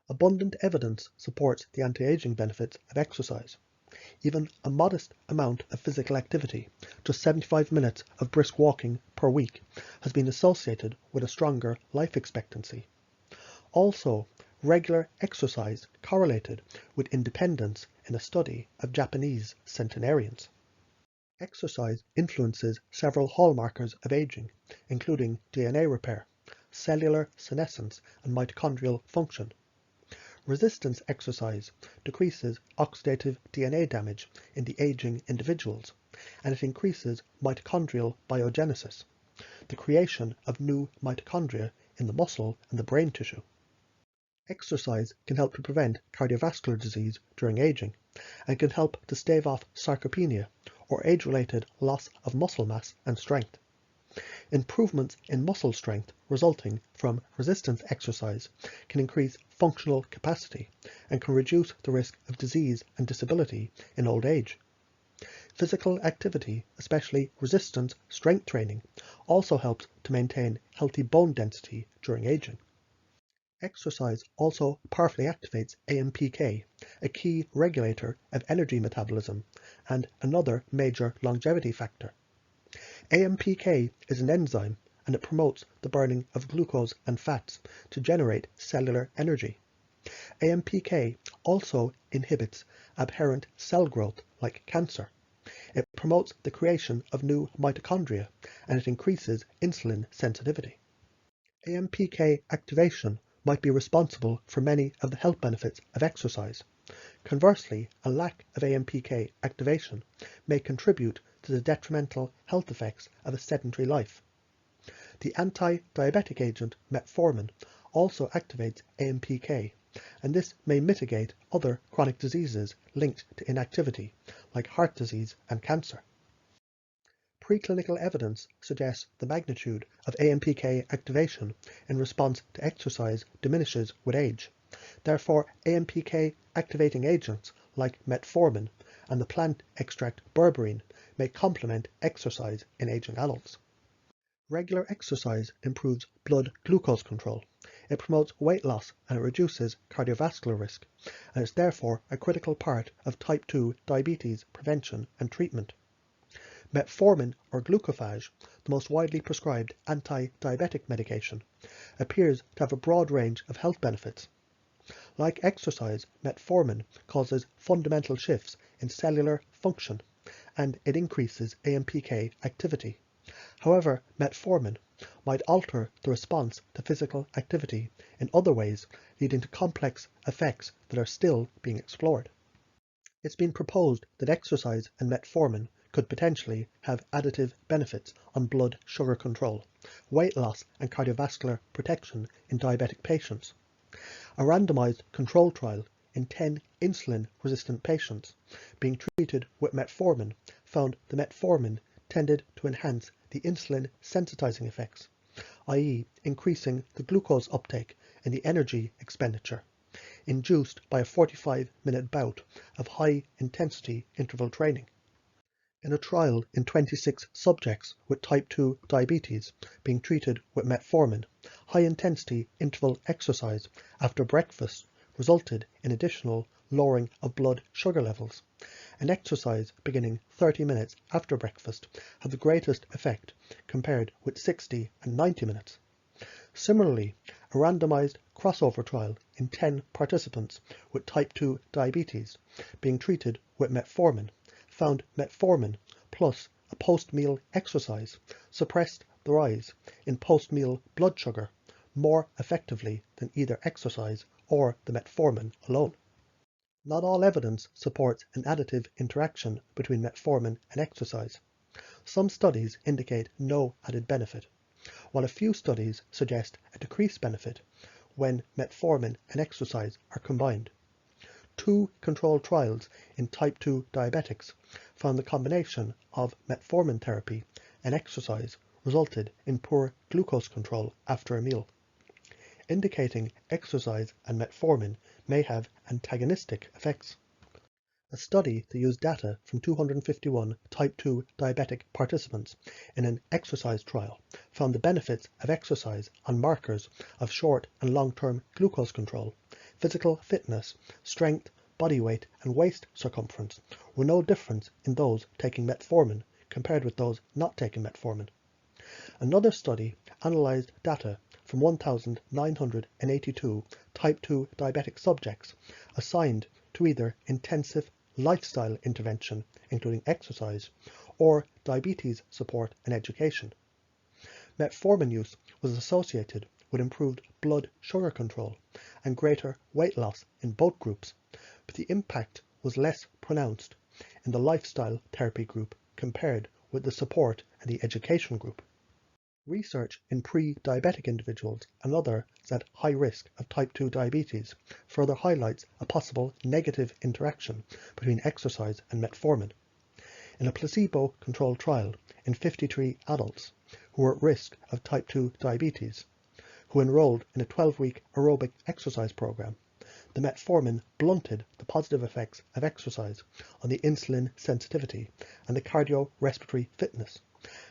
Abundant evidence supports the anti-aging benefits of exercise. Even a modest amount of physical activity, just 75 minutes of brisk walking per week, has been associated with a stronger life expectancy. Also, regular exercise correlated with independence in a study of Japanese centenarians. Exercise influences several hallmarkers of aging, including DNA repair, cellular senescence, and mitochondrial function. Resistance exercise decreases oxidative DNA damage in the aging individuals, and it increases mitochondrial biogenesis, the creation of new mitochondria in the muscle and the brain tissue. Exercise can help to prevent cardiovascular disease during aging, and can help to stave off sarcopenia, or age-related loss of muscle mass and strength. Improvements in muscle strength resulting from resistance exercise can increase functional capacity and can reduce the risk of disease and disability in old age. Physical activity, especially resistance strength training, also helps to maintain healthy bone density during aging. Exercise also powerfully activates AMPK, a key regulator of energy metabolism and another major longevity factor. AMPK is an enzyme, and it promotes the burning of glucose and fats to generate cellular energy. AMPK also inhibits aberrant cell growth like cancer. It promotes the creation of new mitochondria, and it increases insulin sensitivity. AMPK activation might be responsible for many of the health benefits of exercise. Conversely, a lack of AMPK activation may contribute to the detrimental health effects of a sedentary life. The anti-diabetic agent Metformin also activates AMPK, and this may mitigate other chronic diseases linked to inactivity, like heart disease and cancer. Preclinical evidence suggests the magnitude of AMPK activation in response to exercise diminishes with age. Therefore, AMPK activating agents like metformin and the plant extract berberine may complement exercise in aging adults. Regular exercise improves blood glucose control. It promotes weight loss and it reduces cardiovascular risk, and is therefore a critical part of type 2 diabetes prevention and treatment. Metformin, or Glucophage, the most widely prescribed anti-diabetic medication, appears to have a broad range of health benefits. Like exercise, metformin causes fundamental shifts in cellular function, and it increases AMPK activity. However, metformin might alter the response to physical activity in other ways, leading to complex effects that are still being explored. It's been proposed that exercise and metformin could potentially have additive benefits on blood sugar control, weight loss, and cardiovascular protection in diabetic patients. A randomized control trial in 10 insulin-resistant patients being treated with metformin found the metformin tended to enhance the insulin sensitizing effects, i.e. increasing the glucose uptake and the energy expenditure, induced by a 45-minute bout of high-intensity interval training. In a trial in 26 subjects with type 2 diabetes being treated with metformin, high-intensity interval exercise after breakfast resulted in additional lowering of blood sugar levels, and exercise beginning 30 minutes after breakfast had the greatest effect compared with 60 and 90 minutes. Similarly, a randomized crossover trial in 10 participants with type 2 diabetes being treated with metformin found metformin plus a post-meal exercise suppressed the rise in post-meal blood sugar more effectively than either exercise or the metformin alone. Not all evidence supports an additive interaction between metformin and exercise. Some studies indicate no added benefit, while a few studies suggest a decreased benefit when metformin and exercise are combined. 2 controlled trials in type 2 diabetics found the combination of metformin therapy and exercise resulted in poor glucose control after a meal, indicating exercise and metformin may have antagonistic effects. A study that used data from 251 type 2 diabetic participants in an exercise trial found the benefits of exercise on markers of short and long-term glucose control, physical fitness, strength, body weight and waist circumference were no different in those taking metformin compared with those not taking metformin. Another study analysed data from 1,982 type 2 diabetic subjects assigned to either intensive lifestyle intervention, including exercise, or diabetes support and education. Metformin use was associated with improved blood sugar control and greater weight loss in both groups, but the impact was less pronounced in the lifestyle therapy group compared with the support and the education group. Research in pre-diabetic individuals and others at high risk of type 2 diabetes further highlights a possible negative interaction between exercise and metformin. In a placebo-controlled trial in 53 adults who were at risk of type 2 diabetes, who enrolled in a 12-week aerobic exercise program, the metformin blunted the positive effects of exercise on the insulin sensitivity and the cardiorespiratory fitness,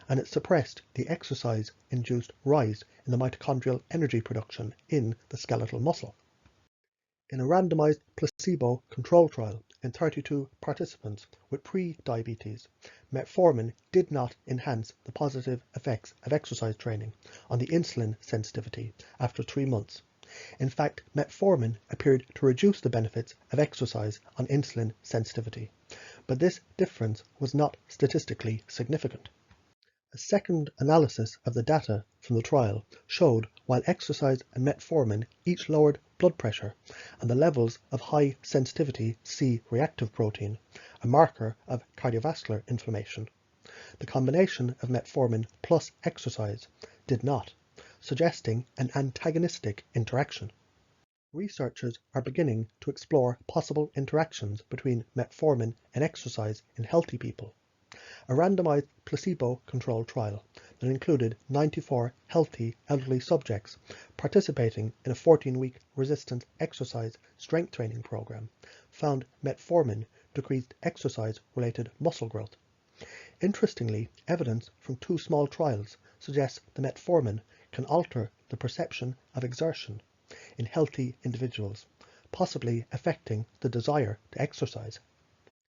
and it suppressed the exercise-induced rise in the mitochondrial energy production in the skeletal muscle. In a randomized placebo-controlled trial in 32 participants with pre-diabetes, metformin did not enhance the positive effects of exercise training on the insulin sensitivity after 3 months. In fact, metformin appeared to reduce the benefits of exercise on insulin sensitivity, but this difference was not statistically significant. A second analysis of the data from the trial showed while exercise and metformin each lowered blood pressure and the levels of high sensitivity C-reactive protein, a marker of cardiovascular inflammation, the combination of metformin plus exercise did not, suggesting an antagonistic interaction. Researchers are beginning to explore possible interactions between metformin and exercise in healthy people. A randomized placebo-controlled trial that included 94 healthy elderly subjects participating in a 14-week resistance exercise strength training program found metformin decreased exercise-related muscle growth. Interestingly, evidence from 2 small trials suggests the metformin can alter the perception of exertion in healthy individuals, possibly affecting the desire to exercise.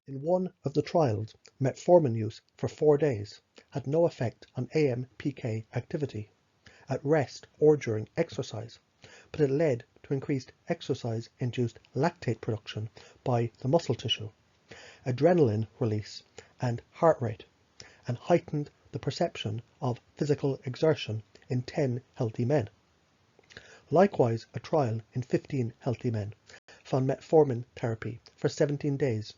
In one of the trials, metformin use for 4 days had no effect on AMPK activity at rest or during exercise, but it led to increased exercise-induced lactate production by the muscle tissue, adrenaline release and heart rate, and heightened the perception of physical exertion in 10 healthy men. Likewise, a trial in 15 healthy men found metformin therapy for 17 days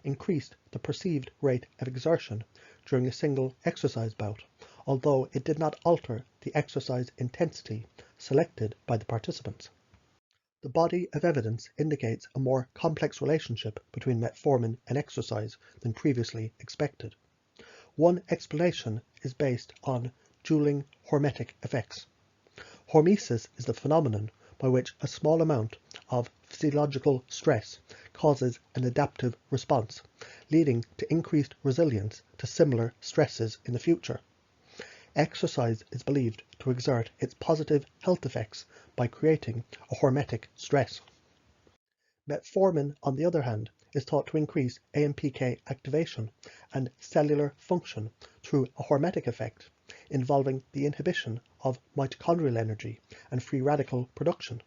increased the perceived rate of exertion during a single exercise bout, although it did not alter the exercise intensity selected by the participants. The body of evidence indicates a more complex relationship between metformin and exercise than previously expected. One explanation is based on dueling hormetic effects. Hormesis is the phenomenon by which a small amount of physiological stress causes an adaptive response, leading to increased resilience to similar stresses in the future. Exercise is believed to exert its positive health effects by creating a hormetic stress. Metformin, on the other hand, is thought to increase AMPK activation and cellular function through a hormetic effect involving the inhibition of mitochondrial energy and free radical production.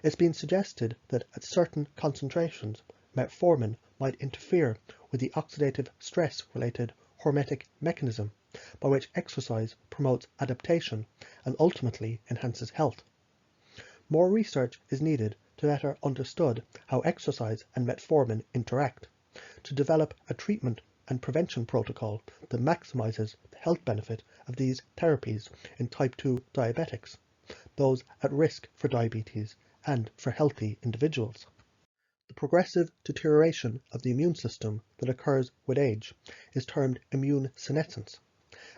It's been suggested that at certain concentrations, metformin might interfere with the oxidative stress-related hormetic mechanism by which exercise promotes adaptation and ultimately enhances health. More research is needed to better understand how exercise and metformin interact, to develop a treatment and prevention protocol that maximizes the health benefit of these therapies in type 2 diabetics, those at risk for diabetes, and for healthy individuals. The progressive deterioration of the immune system that occurs with age is termed immune senescence.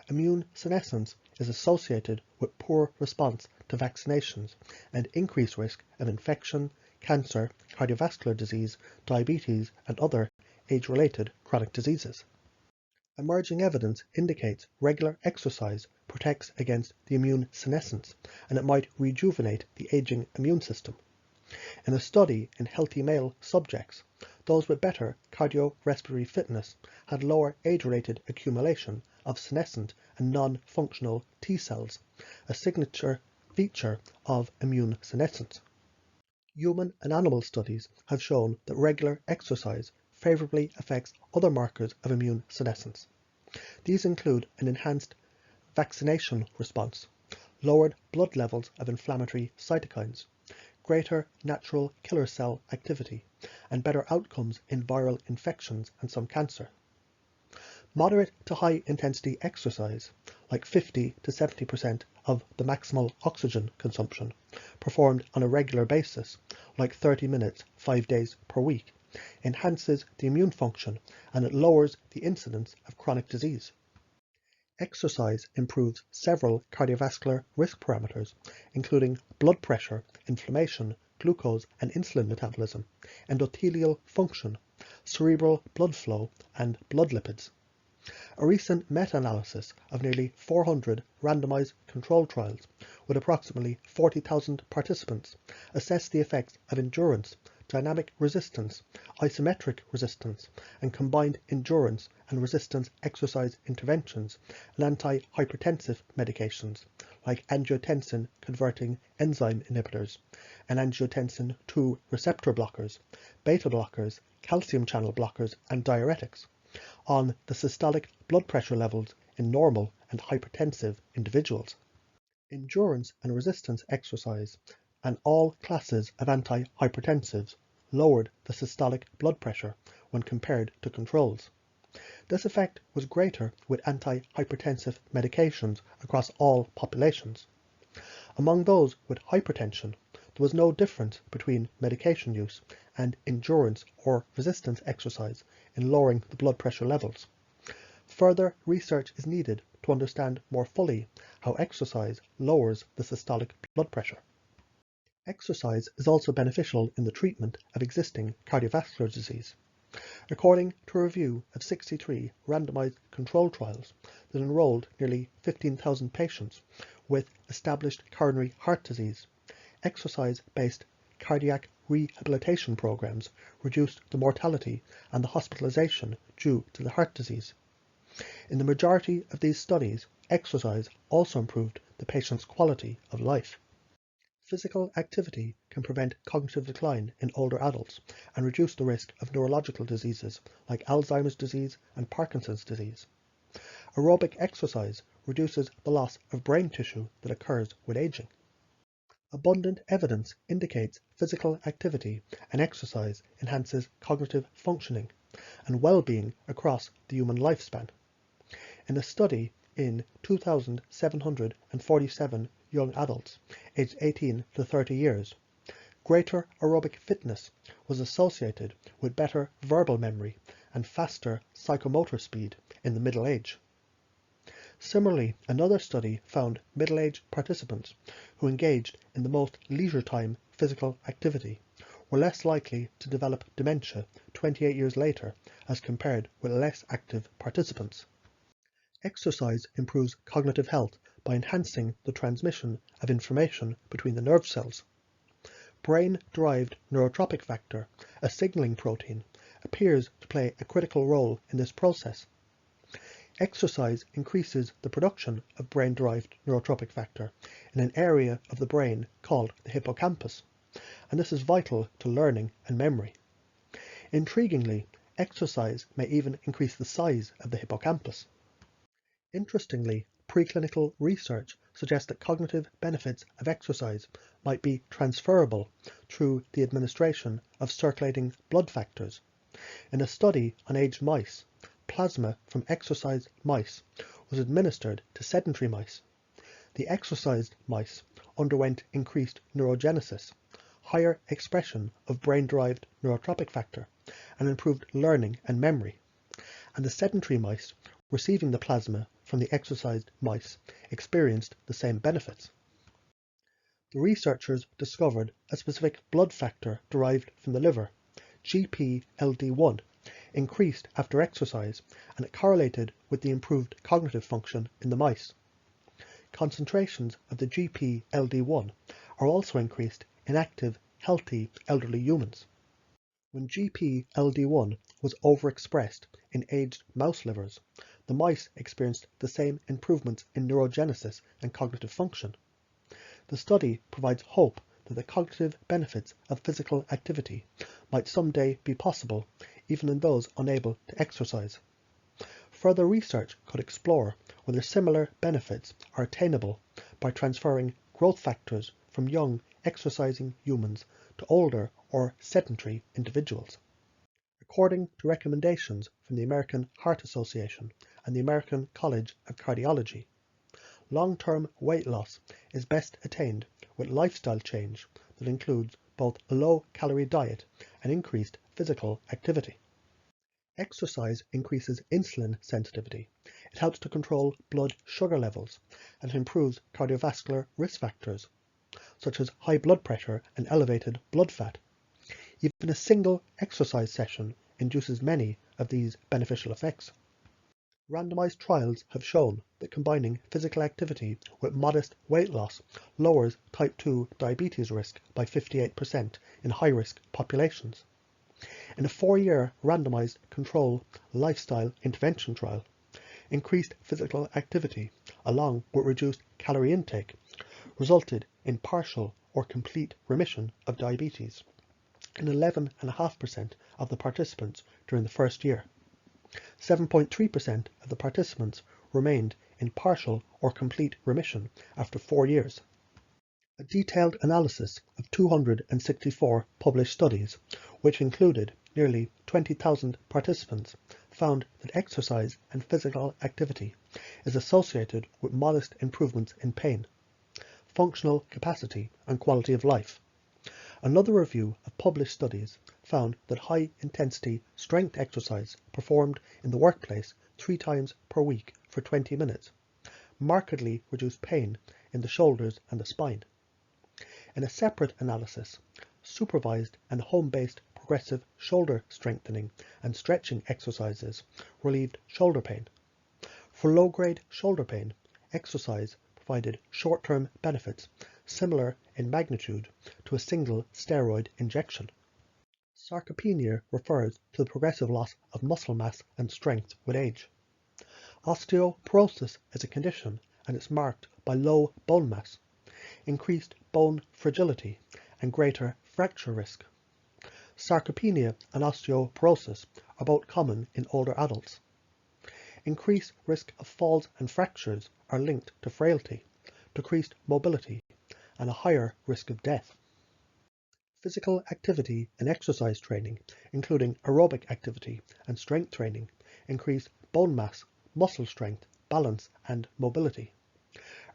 Immune senescence is associated with poor response to vaccinations and increased risk of infection, cancer, cardiovascular disease, diabetes, and other age-related chronic diseases. Emerging evidence indicates regular exercise protects against the immune senescence, and it might rejuvenate the aging immune system. In a study in healthy male subjects, those with better cardiorespiratory fitness had lower age-related accumulation of senescent and non-functional T cells, a signature feature of immune senescence. Human and animal studies have shown that regular exercise favorably affects other markers of immune senescence. These include an enhanced vaccination response, lowered blood levels of inflammatory cytokines, greater natural killer cell activity, and better outcomes in viral infections and some cancer. Moderate to high intensity exercise, like 50 to 70% of the maximal oxygen consumption, performed on a regular basis, like 30 minutes 5 days per week, enhances the immune function and it lowers the incidence of chronic disease. Exercise improves several cardiovascular risk parameters, including blood pressure, inflammation, glucose and insulin metabolism, endothelial function, cerebral blood flow, and blood lipids. A recent meta-analysis of nearly 400 randomized controlled trials with approximately 40,000 participants assessed the effects of endurance, dynamic resistance, isometric resistance, and combined endurance and resistance exercise interventions and anti-hypertensive medications like angiotensin-converting enzyme inhibitors and angiotensin II receptor blockers, beta blockers, calcium channel blockers, and diuretics on the systolic blood pressure levels in normal and hypertensive individuals. Endurance and resistance exercise and all classes of antihypertensives lowered the systolic blood pressure when compared to controls. This effect was greater with antihypertensive medications across all populations. Among those with hypertension, there was no difference between medication use and endurance or resistance exercise in lowering the blood pressure levels. Further research is needed to understand more fully how exercise lowers the systolic blood pressure. Exercise is also beneficial in the treatment of existing cardiovascular disease. According to a review of 63 randomized controlled trials that enrolled nearly 15,000 patients with established coronary heart disease, exercise-based cardiac rehabilitation programs reduced the mortality and the hospitalization due to the heart disease. In the majority of these studies, exercise also improved the patient's quality of life. Physical activity can prevent cognitive decline in older adults and reduce the risk of neurological diseases like Alzheimer's disease and Parkinson's disease. Aerobic exercise reduces the loss of brain tissue that occurs with aging. Abundant evidence indicates physical activity and exercise enhances cognitive functioning and well-being across the human lifespan. In a study in 2,747 young adults aged 18 to 30 years, greater aerobic fitness was associated with better verbal memory and faster psychomotor speed in the middle age. Similarly, another study found middle-aged participants who engaged in the most leisure time physical activity were less likely to develop dementia 28 years later as compared with less active participants. Exercise improves cognitive health by enhancing the transmission of information between the nerve cells. Brain-derived neurotropic factor, a signaling protein, appears to play a critical role in this process. Exercise increases the production of brain-derived neurotropic factor in an area of the brain called the hippocampus, and this is vital to learning and memory. Intriguingly, exercise may even increase the size of the hippocampus. Interestingly, preclinical research suggests that cognitive benefits of exercise might be transferable through the administration of circulating blood factors. In a study on aged mice, plasma from exercised mice was administered to sedentary mice. The exercised mice underwent increased neurogenesis, higher expression of brain-derived neurotropic factor, and improved learning and memory. And the sedentary mice receiving the plasma from the exercised mice experienced the same benefits. The researchers discovered a specific blood factor derived from the liver, GPLD1, increased after exercise, and it correlated with the improved cognitive function in the mice. Concentrations of the GPLD1 are also increased in active, healthy elderly humans. When GPLD1 was overexpressed in aged mouse livers, the mice experienced the same improvements in neurogenesis and cognitive function. The study provides hope that the cognitive benefits of physical activity might someday be possible even in those unable to exercise. Further research could explore whether similar benefits are attainable by transferring growth factors from young, exercising humans to older or sedentary individuals. According to recommendations from the American Heart Association and the American College of Cardiology, long-term weight loss is best attained with lifestyle change that includes both a low-calorie diet and increased physical activity. Exercise increases insulin sensitivity, it helps to control blood sugar levels, and it improves cardiovascular risk factors, such as high blood pressure and elevated blood fat. Even a single exercise session induces many of these beneficial effects. Randomized trials have shown that combining physical activity with modest weight loss lowers type 2 diabetes risk by 58% in high-risk populations. In a 4-year randomized control lifestyle intervention trial, increased physical activity along with reduced calorie intake resulted in partial or complete remission of diabetes in 11.5% of the participants during the first year. 7.3% of the participants remained in partial or complete remission after 4 years. A detailed analysis of 264 published studies, which included nearly 20,000 participants, found that exercise and physical activity is associated with modest improvements in pain, functional capacity, and quality of life. Another review of published studies found that high-intensity strength exercise performed in the workplace 3 times per week for 20 minutes markedly reduced pain in the shoulders and the spine. In a separate analysis, supervised and home-based progressive shoulder strengthening and stretching exercises relieved shoulder pain. For low-grade shoulder pain, exercise provided short-term benefits similar in magnitude to a single steroid injection. Sarcopenia refers to the progressive loss of muscle mass and strength with age. Osteoporosis is a condition and it's marked by low bone mass, increased bone fragility, and greater fracture risk. Sarcopenia and osteoporosis are both common in older adults. Increased risk of falls and fractures are linked to frailty, decreased mobility, and a higher risk of death. Physical activity and exercise training, including aerobic activity and strength training, increase bone mass, muscle strength, balance, and mobility.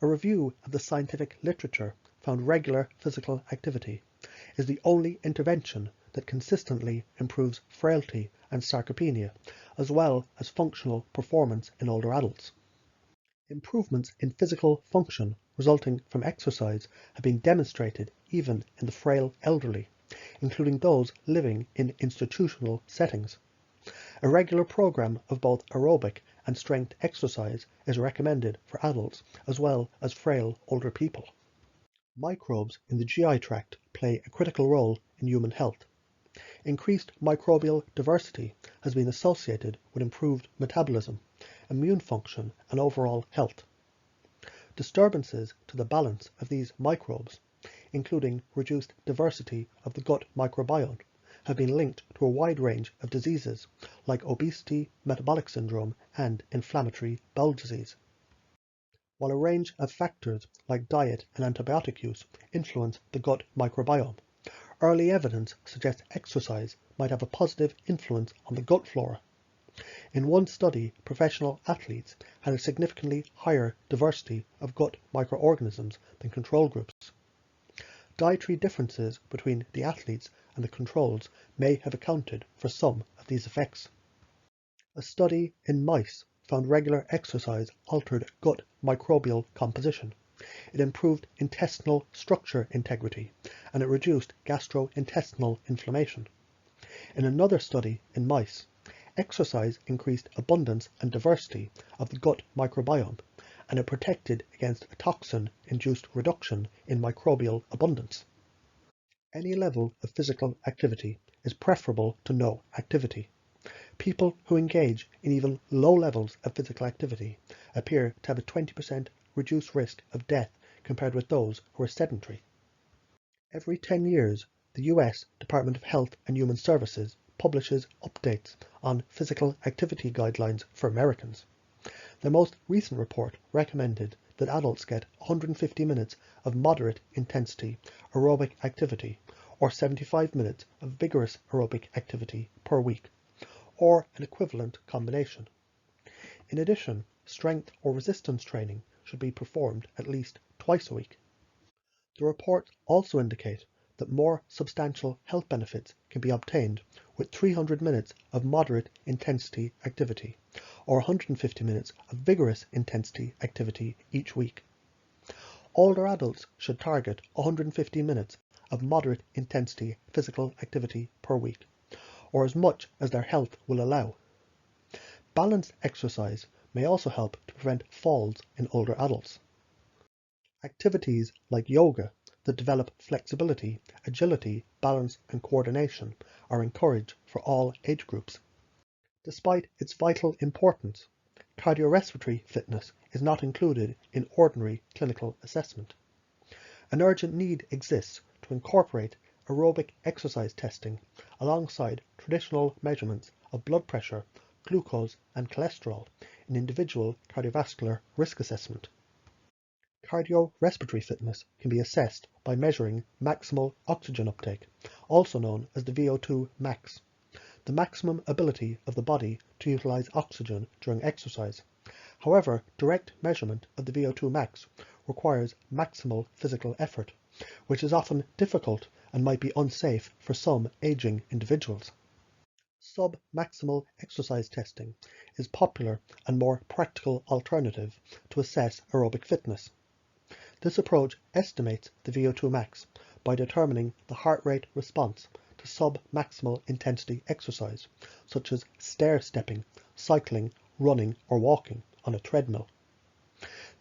A review of the scientific literature found regular physical activity is the only intervention that consistently improves frailty and sarcopenia, as well as functional performance in older adults. Improvements in physical function resulting from exercise have been demonstrated even in the frail elderly, including those living in institutional settings. A regular program of both aerobic and strength exercise is recommended for adults as well as frail older people. Microbes in the GI tract play a critical role in human health. Increased microbial diversity has been associated with improved metabolism, immune function, and overall health. Disturbances to the balance of these microbes, including reduced diversity of the gut microbiome, have been linked to a wide range of diseases like obesity, metabolic syndrome, and inflammatory bowel disease. While a range of factors like diet and antibiotic use influence the gut microbiome, early evidence suggests exercise might have a positive influence on the gut flora. In one study, professional athletes had a significantly higher diversity of gut microorganisms than control groups. Dietary differences between the athletes and the controls may have accounted for some of these effects. A study in mice found regular exercise altered gut microbial composition. It improved intestinal structure integrity, and it reduced gastrointestinal inflammation. In another study in mice, exercise increased abundance and diversity of the gut microbiome, and it protected against a toxin-induced reduction in microbial abundance. Any level of physical activity is preferable to no activity. People who engage in even low levels of physical activity appear to have a 20% reduced risk of death compared with those who are sedentary. Every 10 years, the US Department of Health and Human Services publishes updates on physical activity guidelines for Americans. The most recent report recommended that adults get 150 minutes of moderate intensity aerobic activity or 75 minutes of vigorous aerobic activity per week, or an equivalent combination. In addition, strength or resistance training should be performed at least twice a week. The reports also indicate that more substantial health benefits can be obtained with 300 minutes of moderate intensity activity or 150 minutes of vigorous intensity activity each week. Older adults should target 150 minutes of moderate intensity physical activity per week, or as much as their health will allow. Balanced exercise may also help to prevent falls in older adults. Activities like yoga that develop flexibility, agility, balance, and coordination are encouraged for all age groups. Despite its vital importance, cardiorespiratory fitness is not included in ordinary clinical assessment. An urgent need exists to incorporate aerobic exercise testing alongside traditional measurements of blood pressure, glucose, and cholesterol in individual cardiovascular risk assessment. Cardiorespiratory fitness can be assessed by measuring maximal oxygen uptake, also known as the VO2 max, the maximum ability of the body to utilize oxygen during exercise. However, direct measurement of the VO2 max requires maximal physical effort, which is often difficult and might be unsafe for some aging individuals. Sub-maximal exercise testing is a popular and more practical alternative to assess aerobic fitness. This approach estimates the VO2 max by determining the heart rate response to sub-maximal intensity exercise, such as stair-stepping, cycling, running, or walking on a treadmill.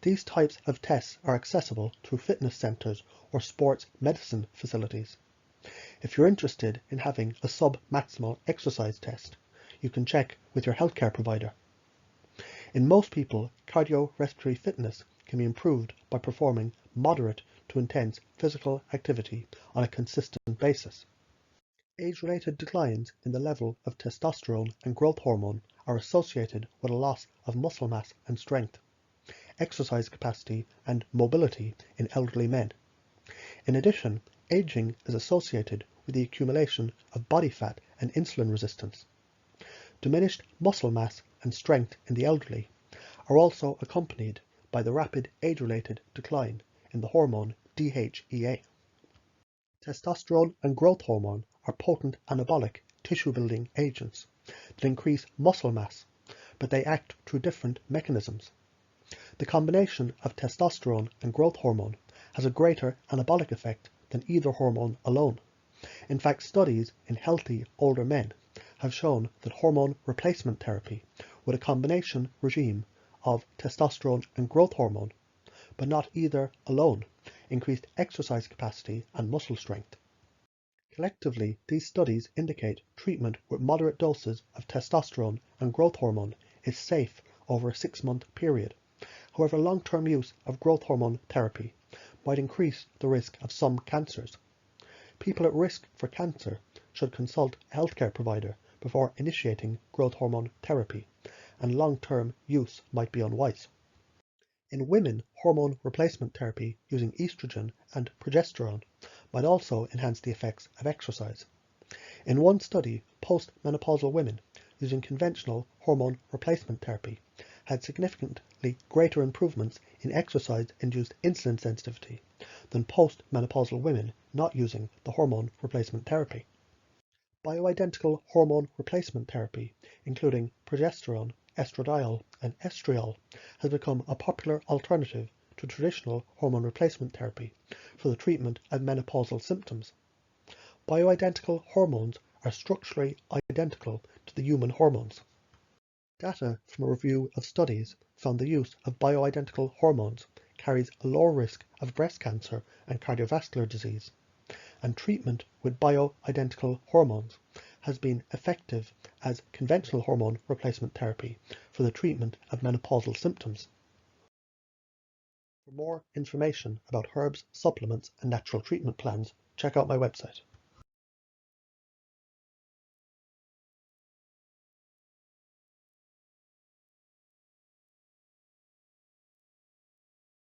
These types of tests are accessible through fitness centers or sports medicine facilities. If you're interested in having a sub-maximal exercise test, you can check with your healthcare provider. In most people, cardiorespiratory fitness can be improved by performing moderate to intense physical activity on a consistent basis. Age-related declines in the level of testosterone and growth hormone are associated with a loss of muscle mass and strength, exercise capacity, and mobility in elderly men. In addition, aging is associated with the accumulation of body fat and insulin resistance. Diminished muscle mass and strength in the elderly are also accompanied by the rapid age-related decline in the hormone DHEA. Testosterone and growth hormone are potent anabolic tissue-building agents that increase muscle mass, but they act through different mechanisms. The combination of testosterone and growth hormone has a greater anabolic effect than either hormone alone. In fact, studies in healthy older men have shown that hormone replacement therapy with a combination regime of testosterone and growth hormone, but not either alone, increased exercise capacity and muscle strength. Collectively, these studies indicate treatment with moderate doses of testosterone and growth hormone is safe over a 6-month period. However, long-term use of growth hormone therapy might increase the risk of some cancers. People at risk for cancer should consult a healthcare provider before initiating growth hormone therapy, and long-term use might be unwise. In women, hormone replacement therapy using estrogen and progesterone might also enhance the effects of exercise. In one study, postmenopausal women using conventional hormone replacement therapy had significantly greater improvements in exercise-induced insulin sensitivity than postmenopausal women not using the hormone replacement therapy. Bioidentical hormone replacement therapy, including progesterone, estradiol, and estriol, has become a popular alternative to traditional hormone replacement therapy for the treatment of menopausal symptoms. Bioidentical hormones are structurally identical to the human hormones. Data from a review of studies found the use of bioidentical hormones carries a lower risk of breast cancer and cardiovascular disease, and treatment with bioidentical hormones has been effective as conventional hormone replacement therapy for the treatment of menopausal symptoms. For more information about herbs, supplements, and natural treatment plans, check out my website.